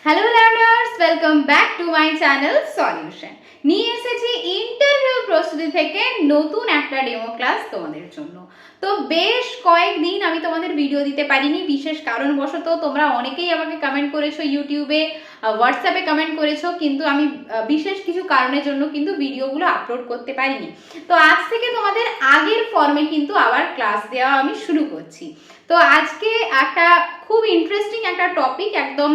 Hello learners, welcome back to my channel solution. নিয়ে এসেছি interview প্রস্তুতি থেকে নতুন একটা ডেমো ক্লাস তোমাদের জন্য। তো বেশ কয়েকদিন আমি তোমাদের ভিডিও দিতে পারিনি, বিশেষ কারণবশত। তোমরা অনেকেই আমাকে কমেন্ট করেছো, ইউটিউবে হোয়াটসঅ্যাপে কমেন্ট করেছো, কিন্তু আমি বিশেষ কিছু কারণের জন্য কিন্তু ভিডিওগুলো আপলোড করতে পারিনি। তো আজ থেকে তোমাদের আগের ফর্মে কিন্তু আবার ক্লাস দেওয়া আমি শুরু করছি। তো আজকে একটা খুব ইন্টারেস্টিং একটা টপিক, একদম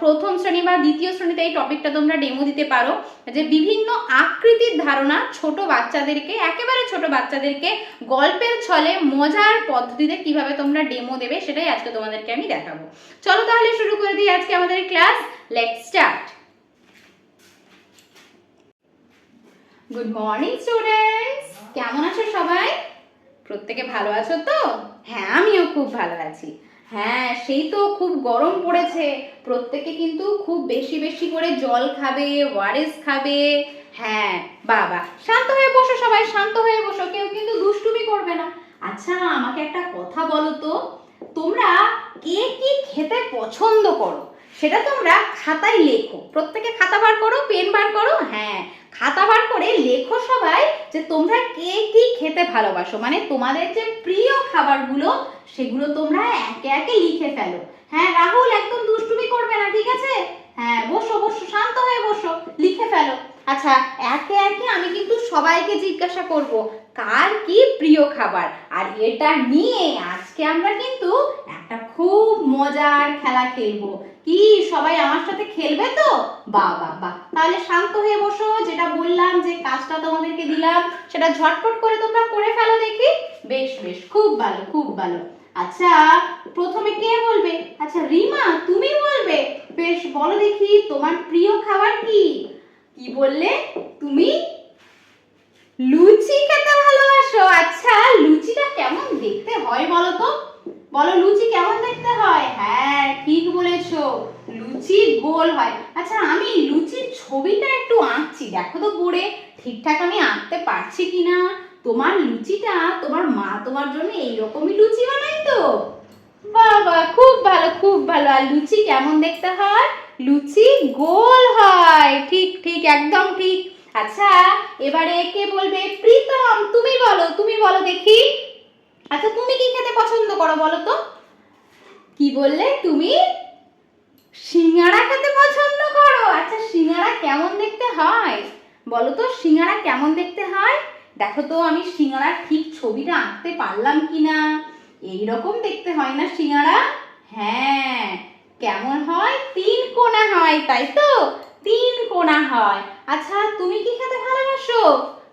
প্রথম শ্রেণী বা দ্বিতীয় শ্রেণীতে এই টপিকটা তোমরা ডেমো দিতে পারো, যে বিভিন্ন আকৃতির ধারণা ছোট বাচ্চাদেরকে, একেবারে ছোট বাচ্চাদেরকে গল্পের ছলে মজার পদ্ধতিতে কিভাবে তোমরা ডেমো দেবে, সেটাই আজকে তোমাদেরকে আমি দেখাবো। চলো তাহলে শুরু করে দিই আজকে আমাদের class. Let's start. Good morning students, কেমন আছো সবাই? প্রত্যেকে ভালো আছো তো? হ্যাঁ, আমিও খুব ভালো আছি। হ্যাঁ, সেই তো খুব গরম পড়েছে, প্রত্যেকে কিন্তু খুব বেশি বেশি করে জল খাবে, ওআরএস খাবে। হ্যাঁ বাবা, শান্ত হয়ে বসো, সবাই শান্ত হয়ে বসো, কেউ কিন্তু দুষ্টুমি করবে না। আচ্ছা, আমাকে একটা কথা বলো তো, তোমরা কে কি খেতে পছন্দ করো সেটা তোমরা খাতায় লেখো। প্রত্যেকে খাতা বার করো, পেন বার করো। হ্যাঁ, খাতা বার করে লেখো সবাই যে তোমরা কে কি খেতে ভালোবাসো, মানে তোমাদের যে প্রিয় খাবারগুলো সেগুলো তোমরা একে একে লিখে ফেলো। হ্যাঁ রাহুল, একদম দুষ্টুমি করবে না, ঠিক আছে? হ্যাঁ, বসো বসো, শান্ত হয়ে বসো, লিখে ফেলো। আচ্ছা, একে একে আমি কিন্তু সবাইকে জিজ্ঞাসা করব কার কি প্রিয় খাবার, আর এটা নিয়ে আজকে আমরা কিন্তু একটা খুব মজার খেলা খেলবো। কি সবাই আমার সাথে খেলবে তো? বাহ বাহ বাহ, তাহলে শান্ত হয়ে বসো। যেটা বললাম, যে কাজটা তোমাদেরকে দিলাম, সেটা ঝটপট করে তোমরা করে ফেলো দেখি। বেশ বেশ, খুব ভালো খুব ভালো। আচ্ছা, প্রথমে কে বলবে? আচ্ছা রিমা, তুমি বলবে। বেশ, বলো দেখি তোমার প্রিয় খাবার কি? কি বললে তুমি? লুচি খেতে ভালোবাসো। আচ্ছা, লুচিটা কেমন দেখতে হয় বলো তো? বলো, লুচি কেমন দেখতে হয়? হ্যাঁ ঠিক বলেছো, লুচি গোল হয়। আচ্ছা, আমি লুচির ছবিটা একটু আঁকছি, দেখো তো বোর্ডে ঠিকঠাক আমি আঁকতে পারছি কিনা। তোমার লুচিটা তোমার মা তোমার জন্য এইরকমই লুচি বানাই তো? বাবা, খুব ভালো খুব ভালো। আর লুচি কেমন দেখতে হয়? লুচি গোল হয়, ঠিক ঠিক, একদম ঠিক। আচ্ছা, এবারে কে বলবে? প্রীতম, তুমি বলো, তুমি বলো দেখি। আচ্ছা, তুমি কি খেতে পছন্দ করো বলো তো? কি বললে তুমি? সিঙ্গাড়া খেতে পছন্দ করো। আচ্ছা, সিঙ্গাড়া কেমন দেখতে হয় বলো তো? সিঙ্গাড়া কেমন দেখতে হয়? দেখো তো আমি সিঙ্গাড়ার ঠিক ছবিটা আঁকতে পারলাম কিনা। এইরকম দেখতে হয় না সিঙ্গাড়া? হ্যাঁ, কেমন হয়? তিন কোণা হয়, তাই তো? তিন কোণা হয়। আচ্ছা, তুমি কি খেতে ভালোবাসো?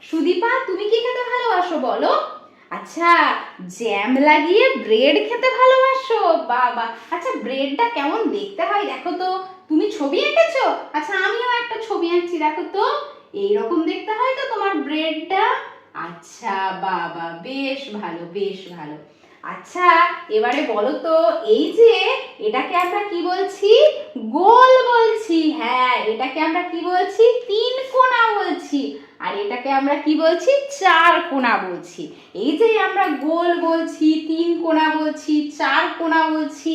সুদীপা, তুমি কি খেতে ভালোবাসো বলো? আচ্ছা, জ্যাম লাগিয়ে ব্রেড খেতে ভালোবাসো। বাবা, আচ্ছা ব্রেডটা কেমন দেখতে হয় দেখো তো? তুমি ছবি এঁকেছো? আচ্ছা, আমিও একটা ছবি আঁকছি, দেখো তো। এইরকম দেখতে হয় তো তোমার ব্রেডটা? আচ্ছা বাবা, বেশ ভালো বেশ ভালো। আচ্ছা, এবারে বলো তো, এই যে এটাকে আমরা কি বলছি? গোল বলছি। হ্যাঁ, এটাকে আমরা কি বলছি? তিন কোণা বলছি। আর এটাকে আমরা কি বলছি? চার কোণা বলছি। এই যে আমরা গোল বলছি, তিন কোণা বলছি, চার কোণা বলছি,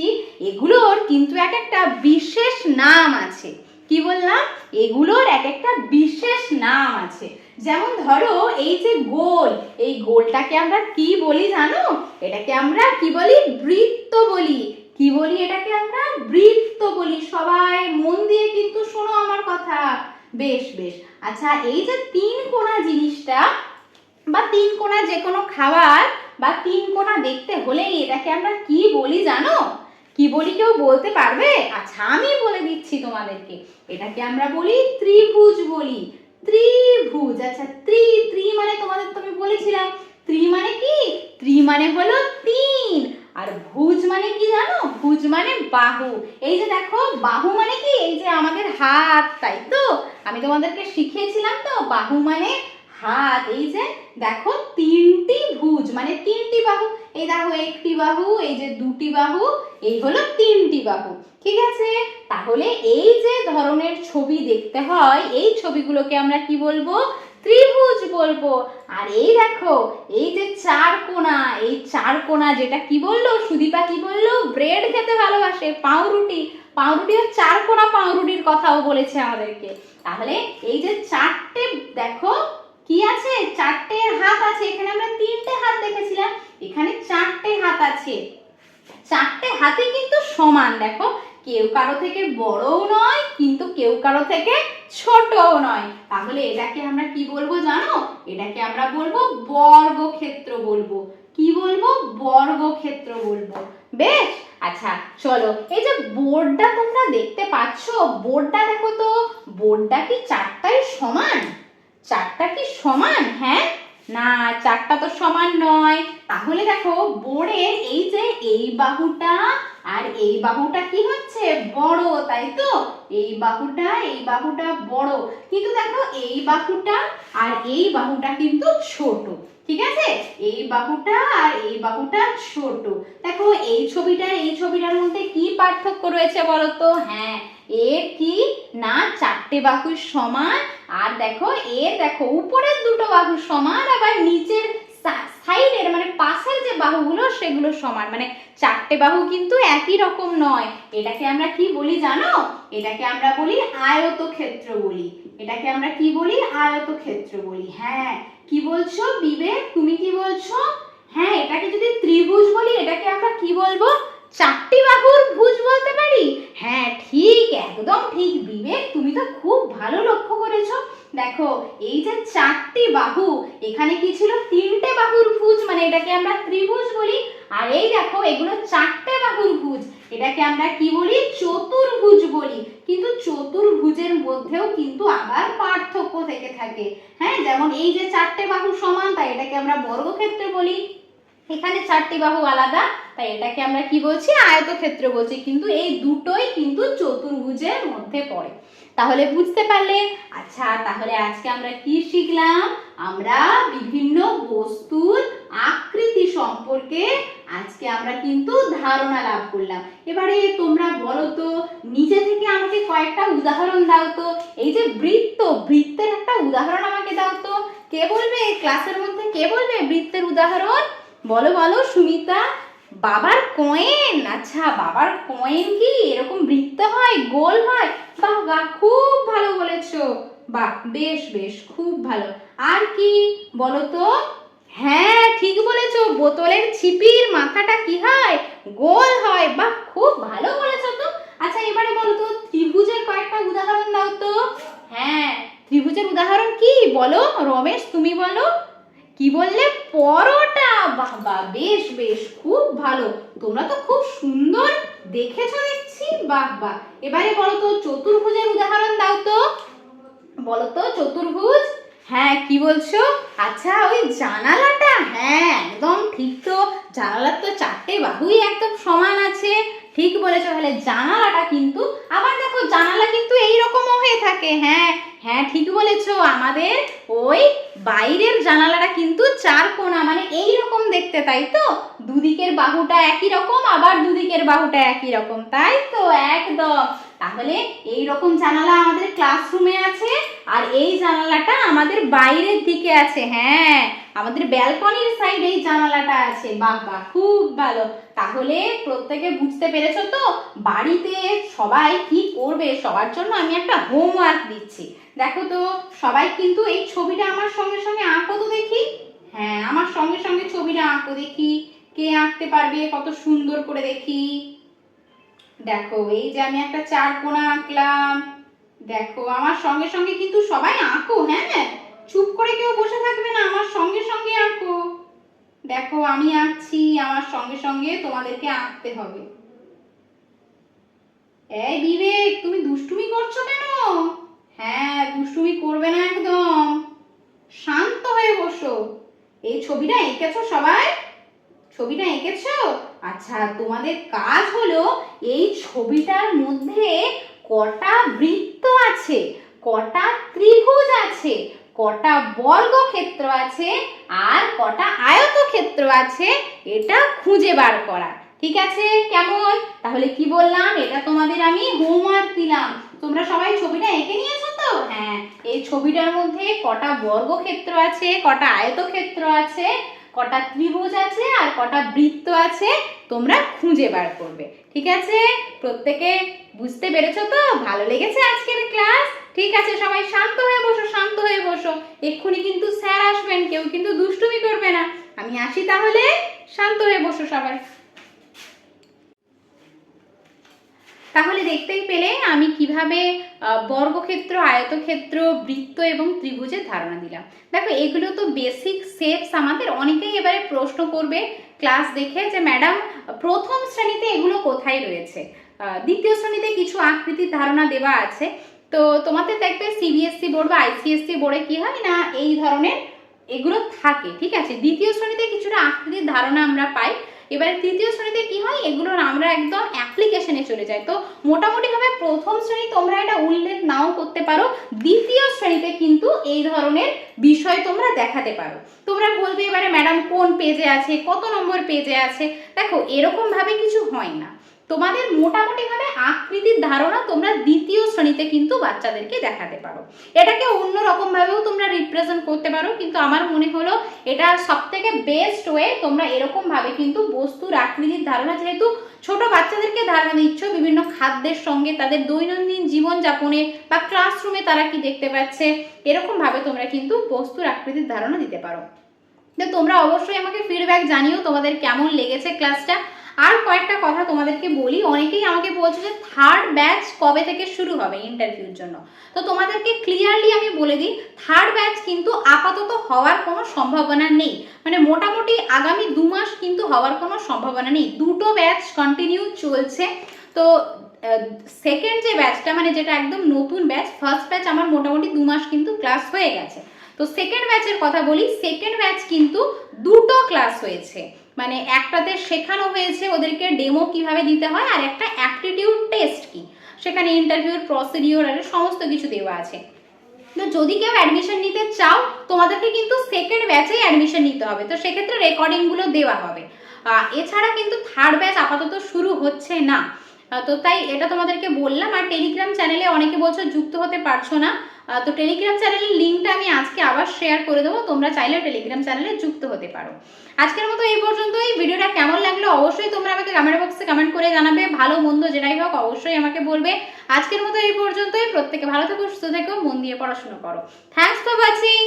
এগুলোর কিন্তু এক একটা বিশেষ নাম আছে। কি বললাম? এগুলোর এক একটা বিশেষ নাম আছে। যেমন ধরো, এই যে গোল, এই গোলটাকে আমরা কি বলি জানো? এটাকে আমরা কি বলি? বৃত্ত বলি। কি বলি এটাকে? আমরা বৃত্ত বলি। সবাই মন দিয়ে কিন্তু শোনো আমার কথা। বেশ বেশ। আচ্ছা, এই যে তিন কোণা জিনিসটা বা তিন কোণা যে কোনো খাবার বা তিন কোণা দেখতে হলে এটাকে আমরা কি বলি জানো? কি বলি, কেউ বলতে পারবে? আচ্ছা, আমি বলে দিচ্ছি তোমাদেরকে। এটাকে আমরা বলি ত্রিভুজ বলি। ত্রিভুজ। আচ্ছা, ত্রি মানে তোমাদের তো আমি বলেছিলাম, ত্রি মানে কি? ত্রি মানে হলো তিন। আর ভুজ মানে কি জানো? ভুজ মানে বাহু। এই যে দেখো, বাহু মানে কি? এই যে আমাদের হাত, তাই তো? আমি তোমাদেরকে শিখিয়েছিলাম তো, বাহু মানে হাত। এই যে দেখো, তিনটি ভুজ মানে তিনটি বাহু। এই দেখো, একটি বাহু, এই যে দুটি বাহু, এই হলো তিনটি বাহু। ঠিক আছে? তাহলে এই যে ধরনের ছবি দেখতে হয়, এই ছবিগুলোকে আমরা কি বলবো? ত্রিভুজ বলবো। আর এই দেখো, এই যে চার কোণা, এই চার কোণা যেটা কি বললো সুদীপা, কি বললো? ব্রেড খেতে ভালোবাসে, পাউরুটি। পাউরুটিও চার কোণা পাউরুটির কথাও বলেছে আমাদেরকে। তাহলে এই যে চারটে, দেখো কি আছে, চারটে হাত আছে। এখানে আমরা তিনটে হাত দেখেছিলাম, এখানে চারটে হাত আছে। চারটে হাতে কিন্তু সমান, দেখো কেউ কারো থেকে বড়ও নয় কিন্তু কেউ কারো থেকে ছোটও নয়। তাহলে এটাকে আমরা কি বলবো জানো? এটাকে আমরা বলবো বর্গক্ষেত্র বলবো। কি বলবো? বর্গক্ষেত্র বলবো। বেশ, আচ্ছা চলো, এই যে বোর্ডটা তোমরা দেখতে পাচ্ছ, বোর্ডটা দেখো তো, বোর্ডটা কি চারটাই সমান? চারটা কি সমান? হ্যাঁ না, চারটা তো সমান নয়। তাহলে দেখো বোর্ডের এই যে এই বাহুটা আর এই বাহুটা কি হচ্ছে? বড়, তাই তো? এই বাহুটা বড়, কিন্তু দেখো এই বাহুটা আর এই বাহুটা কিন্তু ছোট। ঠিক আছে, এই বাহুটা আর এই বাহুটা ছোট। দেখো এই ছবিটার মধ্যে কি পার্থক্য রয়েছে বলো তো? হ্যাঁ, এর কি না চারটে বাহু সমান, আর দেখো এর দেখো উপরের দুটো বাহু সমান, আবার নিচের সাইডের মানে পাশের যে বাহুগুলো সেগুলো সমান, মানে চারটে বাহু কিন্তু একই রকম নয়। এটাকে আমরা কি বলি জানো? এটাকে আমরা বলি আয়তক্ষেত্র বলি। এটাকে আমরা কি বলি? আয়তক্ষেত্র বলি। হ্যাঁ, কি বলছো বিবেক, তুমি কি বলছো? হ্যাঁ, এটাকে যদি ত্রিভুজ বলি এটাকে আমরা কি বলবো? চারটি বাহুর ভুজ বলতে পারি। হ্যাঁ ঠিক, একদম ঠিক বিবেক, তুমি তো খুব ভালো লক্ষ্য করেছো। দেখো এই যে চারটি বাহু, এখানে কি ছিল? তিনটে বাহুর ভুজ, মানে এটাকে আমরা ত্রিভুজ বলি। আর এই দেখো এগুলো চারটে বাহুর ভুজ, এটাকে আমরা কি বলি? চতুর্ভুজ বলি। কিন্তু চতুর্ভুজের মধ্যেও কিন্তু আবার পার্থক্য থেকে থাকে। হ্যাঁ, যেমন এই যে চারটে বাহু সমান, তাই এটাকে আমরা বর্গক্ষেত্র বলি। এখানে চারটি বাহু আলাদা, তাই এটাকে আমরা কি বলছি? আয়তক্ষেত্র বলছি। কিন্তু এই দুটোই কিন্তু চতুর্ভুজের মধ্যে পড়ে। তাহলে বুঝতে পারলে? আচ্ছা, তাহলে আজকে আমরা কি শিখলাম? আমরা বিভিন্ন বস্তুর আকৃতি সম্পর্কে আজকে আমরা কিন্তু ধারণা লাভ করলাম। এবারে তোমরা বলো তো, নিজে থেকে আমাকে কয়েকটা উদাহরণ দাও তো। এই যে বৃত্ত, বৃত্তের একটা উদাহরণ আমাকে দাও তো। কে বলবে ক্লাসের মধ্যে? কে বলবে বৃত্তের উদাহরণ? বলো বলো সুমিতা। বাবার কয়েন, আচ্ছা বাবার কয়েন কি এরকম বৃত্ত হয়, গোল হয়? বাহ বাহ, খুব ভালো বলেছো। বাহ, বেশ বেশ, খুব ভালো। আর কি বলো তো? হ্যাঁ ঠিক বলেছো, বোতলের ছিপির মাথাটা কি হয়? গোল হয়। বাহ, খুব ভালো বলেছো তো। আচ্ছা এবারে বলো তো, ত্রিভুজের কয়েকটা উদাহরণ দাও তো। হ্যাঁ, ত্রিভুজের উদাহরণ কি বলো? রমেশ তুমি বলো। কি বললে? পরোটা। বাহ বাহ, বেশ বেশ, খুব ভালো। তোমরা তো খুব সুন্দর দেখেছো দেখছি। বাহ বাহ, এবারে বলো তো চতুর্ভুজের উদাহরণ দাও তো। বলো তো চতুর্ভুজ। হ্যাঁ, কি বলছো? আচ্ছা ওই জানালাটা, হ্যাঁ একদম ঠিক তো। জানালার তো চারটে বাহুই একদম সমান আছে। ঠিক বলেছো। তাহলে জানালাটা কিন্তু, আবার দেখো জানালা কিন্তু এইরকমও হয়ে থাকে। হ্যাঁ হ্যাঁ ঠিক বলেছো, আমাদের ওই বাইরের জানালাটা কিন্তু চার কোণা, মানে এইরকম দেখতে, তাই তো? দুদিকের বাহুটা একই রকম, আবার দুদিকের বাহুটা একই রকম, তাই তো? একদম। তাহলে এই রকম জানালা আমাদের ক্লাসরুমে আছে, আর এই জানালাটা আমাদের বাইরের দিকে আছে। হ্যাঁ, আমাদের ব্যালকনির সাইডে এই জানালাটা আছে। বাহ বাহ, খুব ভালো। তাহলে প্রত্যেকে বুঝতে পেরেছো তো? বাড়িতে সবাই কি করবে, সবার জন্য আমি একটা হোমওয়ার্ক দিচ্ছি। দেখো তো সবাই কিন্তু এই ছবিটা আমার সঙ্গে সঙ্গে আঁকো তো দেখি। হ্যাঁ, আমার সঙ্গে সঙ্গে ছবিটা আঁকো দেখি। কে আঁকতে পারবে কত সুন্দর করে দেখি? দেখো এই যে আমি একটা চার কোণা আঁকলাম। দেখো আমার সঙ্গে সঙ্গে কিন্তু সবাই আঁকো। হ্যাঁ, চুপ করে কেউ বসে থাকবে না, আমার সঙ্গে সঙ্গে আঁকো। দেখো আমি আঁকছি, আমার সঙ্গে সঙ্গে তোমাদেরকে আঁকতে হবে। এই বিবেক, তুমি দুষ্টুমি করছো কেন? হ্যাঁ, দুষ্টুমি করবে না একদম, শান্ত হয়ে বসো। এই ছবিটা এঁকেছো সবাই? ছবিটা এঁকেছো? আচ্ছা, তোমাদের কাজ হলো এই ছবিটার মধ্যে কটা বৃত্ত আছে, কটা ত্রিভুজ আছে, কটা বর্গক্ষেত্র আছে, আর কটা আয়তক্ষেত্র আছে, এটা খুঁজে বার করা। ঠিক আছে? কেমন? তাহলে কি বললাম, এটা তোমাদের আমি হোমওয়ার্ক দিলাম। তোমরা সবাই ছবিটা এঁকে নিয়েছো তো? তো? হ্যাঁ, এই ছবিটার মধ্যে কটা বর্গক্ষেত্র আছে, কটা আয়তক্ষেত্র আছে, কটা ত্রিভুজ আছে আর কটা বৃত্ত আছে তোমরা খুঁজে বার করবে। ঠিক আছে, প্রত্যেকে বুঝতে পেরেছো তো? ভালো লেগেছে আজকের ক্লাস? ঠিক আছে, সবাই শান্ত হয়ে বসো, শান্ত হয়ে বসো। এক্ষুনি কিন্তু স্যার আসবেন, কেউ কিন্তু দুষ্টুমি করবে না। আমি আসি তাহলে, শান্ত হয়ে বসো সবাই। তাহলে দেখতেই পেলে আমি কিভাবে বর্গক্ষেত্র, আয়তক্ষেত্র, বৃত্ত এবং ত্রিভুজের ধারণা দিলাম। দেখো, এগুলো তো বেসিক শেপস। আমাদের অনেকেই এবারে প্রশ্ন করবে ক্লাস দেখে যে ম্যাডাম প্রথম শ্রেণীতে এগুলো কোথায় রয়েছে, দ্বিতীয় শ্রেণীতে কিছু আকৃতির ধারণা দেওয়া আছে। তো তোমাদের দেখবে সিবিএসসি বোর্ড বা আইসিএসসি বোর্ডে কি হয় না, এই ধরনের এগুলো থাকে। ঠিক আছে, দ্বিতীয় শ্রেণীতে কিছুটা আকৃতির ধারণা আমরা পাই। এবারে তৃতীয় শ্রেণীতে কি হয়, এগুলোর আমরা একদম অ্যাপ্লিকেশনে চলে যাই। তো মোটামুটিভাবে প্রথম শ্রেণী তোমরা এটা উল্লেখ নাও করতে পারো, দ্বিতীয় শ্রেণীতে কিন্তু এই ধরনের বিষয় তোমরা দেখাতে পারো। তোমরা বলবে এবারে ম্যাডাম কোন পেজে আছে, কত নম্বর পেজে আছে। দেখো, এরকম ভাবে কিছু হয় না। তোমাদের মোটামুটিভাবে আকৃতির ধারণা তোমরা দ্বিতীয় শ্রেণীতে কিন্তু বাচ্চাদেরকে দেখাতে পারো। এটাকে অন্যরকম ভাবেও তোমরা রিপ্রেজেন্ট করতে পারো, কিন্তু আমার মনে হলো এটা সবথেকে বেস্ট ওয়ে। তোমরা এরকম ভাবে কিন্তু বস্তুর আকৃতির ধারণা, যেহেতু ছোট বাচ্চাদেরকে ধারণা দিচ্ছ বিভিন্ন খাদ্যের সঙ্গে তাদের দৈনন্দিন জীবনযাপনে বা ক্লাসরুমে তারা কি দেখতে পাচ্ছে, এরকম ভাবে তোমরা কিন্তু বস্তুর আকৃতির ধারণা দিতে পারো। তো তোমরা অবশ্যই আমাকে ফিডব্যাক জানিও তোমাদের কেমন লেগেছে ক্লাসটা। আর কয়েকটা কথা তোমাদেরকে বলি, অনেকেই আমাকে বলছে যে থার্ড ব্যাচ কবে থেকে শুরু হবে ইন্টারভিউর জন্য। তো তোমাদেরকে ক্লিয়ারলি আমি বলে দিই, থার্ড ব্যাচ কিন্তু আপাতত হওয়ার কোনো সম্ভাবনা নেই। মানে মোটামুটি আগামী 2 মাস কিন্তু হওয়ার কোনো সম্ভাবনা নেই। দুটো ব্যাচ কন্টিনিউ চলছে। তো সেকেন্ড যে ব্যাচটা, মানে যেটা একদম নতুন ব্যাচ, ফার্স্ট ব্যাচ আমার মোটামুটি 2 মাস কিন্তু ক্লাস হয়ে গেছে। তো সেকেন্ড ব্যাচের কথা বলি, সেকেন্ড ব্যাচ কিন্তু দুটো ক্লাস হয়েছে। মানে একটাতে শেখানো হয়েছে ওদেরকে ডেমো কিভাবে দিতে হয়, আর একটা অ্যাপটিটিউড টেস্ট কি, সেখানে ইন্টারভিউর প্রসিডিওর আর সমস্ত কিছু দেওয়া আছে। তো যদি কেউ অ্যাডমিশন নিতে চাও, তোমাদেরকে কিন্তু সেকেন্ড ব্যাচেই অ্যাডমিশন নিতে হবে। তো সেক্ষেত্রে রেকর্ডিংগুলো দেওয়া হবে। এছাড়া কিন্তু থার্ড ব্যাচ আপাতত শুরু হচ্ছে না। তো তাই এটা তোমাদেরকে বললাম। আর টেলিগ্রাম চ্যানেলে অনেকে বলছো যুক্ত হতে পারছো না, তো টেলিগ্রাম চ্যানেলের লিঙ্কটা আমি আজকে আবার শেয়ার করে দেবো, তোমরা চাইলে টেলিগ্রাম চ্যানেলে যুক্ত হতে পারো। আজকের মতো এই পর্যন্তই। ভিডিওটা কেমন লাগলো অবশ্যই তোমরা আমাকে কমেন্ট বক্সে কমেন্ট করে জানাবে, ভালো মন্দ যেটাই হোক অবশ্যই আমাকে বলবে। আজকের মতো এই পর্যন্তই। প্রত্যেকে ভালো থেকো, সুস্থ থেকো, মন দিয়ে পড়াশোনা করো। Thanks for watching.